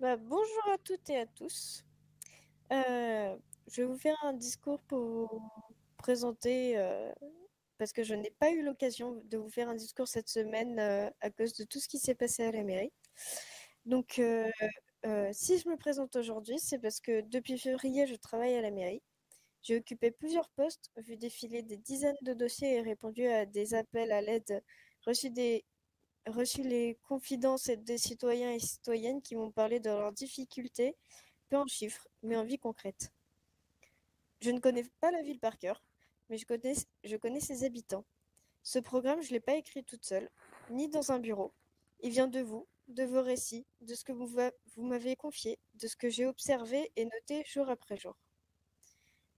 Bonjour à toutes et à tous. Je vais vous faire un discours pour vous présenter, parce que je n'ai pas eu l'occasion de vous faire un discours cette semaine à cause de tout ce qui s'est passé à la mairie. Donc, si je me présente aujourd'hui, c'est parce que depuis février, je travaille à la mairie. J'ai occupé plusieurs postes, vu défiler des dizaines de dossiers et répondu à des appels à l'aide, reçu des reçu les confidences des citoyens et citoyennes qui m'ont parlé de leurs difficultés, peu en chiffres, mais en vie concrète. Je ne connais pas la ville par cœur, mais je connais ses habitants. Ce programme, je ne l'ai pas écrit toute seule, ni dans un bureau. Il vient de vous, de vos récits, de ce que vous m'avez confié, de ce que j'ai observé et noté jour après jour.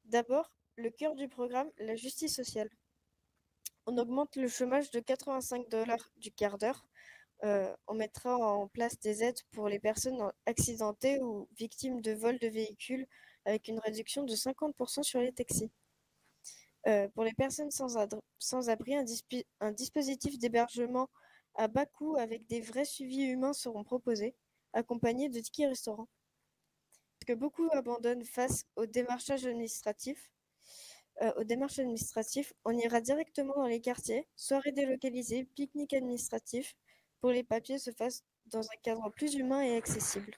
D'abord, le cœur du programme, la justice sociale. On augmente le chômage de 85 $ du quart d'heure. On mettra en place des aides pour les personnes accidentées ou victimes de vols de véhicules avec une réduction de 50% sur les taxis. Pour les personnes sans abri, un dispositif d'hébergement à bas coût avec des vrais suivis humains seront proposés, accompagnés de tickets restaurants. Ce que beaucoup abandonnent face aux démarches administratives, on ira directement dans les quartiers, soirées délocalisées, pique-niques administratifs, pour les papiers se fassent dans un cadre plus humain et accessible.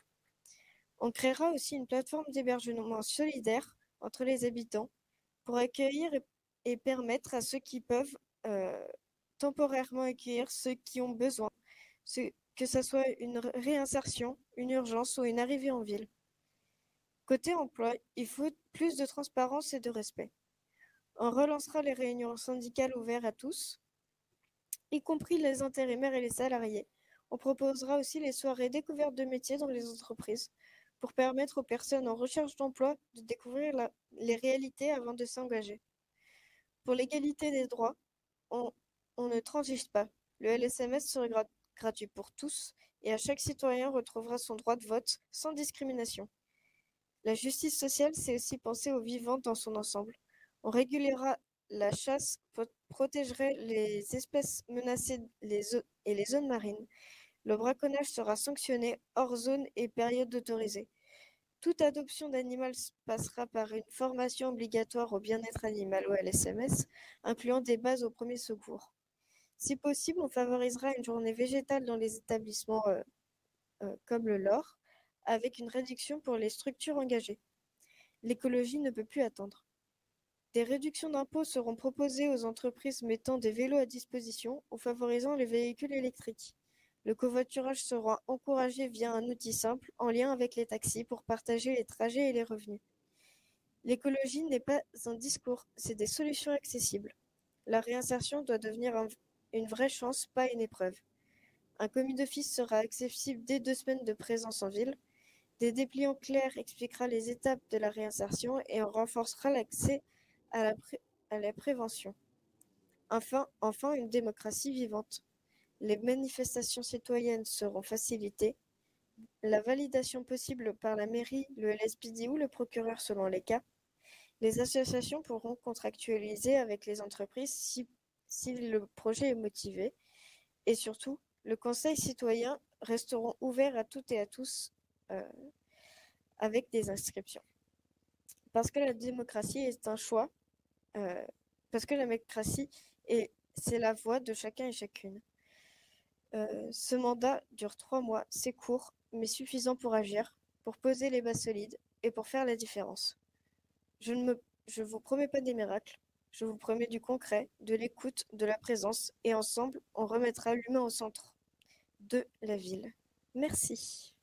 On créera aussi une plateforme d'hébergement solidaire entre les habitants pour accueillir et permettre à ceux qui peuvent temporairement accueillir ceux qui ont besoin, que ce soit une réinsertion, une urgence ou une arrivée en ville. Côté emploi, il faut plus de transparence et de respect. On relancera les réunions syndicales ouvertes à tous, y compris les intérimaires et les salariés. On proposera aussi les soirées découvertes de métiers dans les entreprises pour permettre aux personnes en recherche d'emploi de découvrir les réalités avant de s'engager. Pour l'égalité des droits, on, on ne transige pas. Le LSMS sera gratuit pour tous et à chaque citoyen retrouvera son droit de vote sans discrimination. La justice sociale, c'est aussi penser au vivant dans son ensemble. On régulera la chasse, protégerait les espèces menacées et les zones marines. Le braconnage sera sanctionné hors zone et période autorisée. Toute adoption d'animal passera par une formation obligatoire au bien-être animal ou à l'SMS, incluant des bases aux premiers secours. Si possible, on favorisera une journée végétale dans les établissements comme le LOR, avec une réduction pour les structures engagées. L'écologie ne peut plus attendre. Des réductions d'impôts seront proposées aux entreprises mettant des vélos à disposition ou favorisant les véhicules électriques. Le covoiturage sera encouragé via un outil simple en lien avec les taxis pour partager les trajets et les revenus. L'écologie n'est pas un discours, c'est des solutions accessibles. La réinsertion doit devenir une vraie chance, pas une épreuve. Un commis d'office sera accessible dès 2 semaines de présence en ville. Des dépliants clairs expliquera les étapes de la réinsertion et on renforcera l'accès à la prévention. Enfin, une démocratie vivante. Les manifestations citoyennes seront facilitées. La validation possible par la mairie, le LSPD ou le procureur selon les cas. Les associations pourront contractualiser avec les entreprises si le projet est motivé. Et surtout, le conseil citoyen resteront ouverts à toutes et à tous euh, avec des inscriptions. Parce que la démocratie est un choix, euh, parce que la démocratie c'est la voix de chacun et chacune. Ce mandat dure 3 mois, c'est court, mais suffisant pour agir, pour poser les bases solides et pour faire la différence. Je vous promets pas des miracles, je vous promets du concret, de l'écoute, de la présence, et ensemble, on remettra l'humain au centre de la ville. Merci.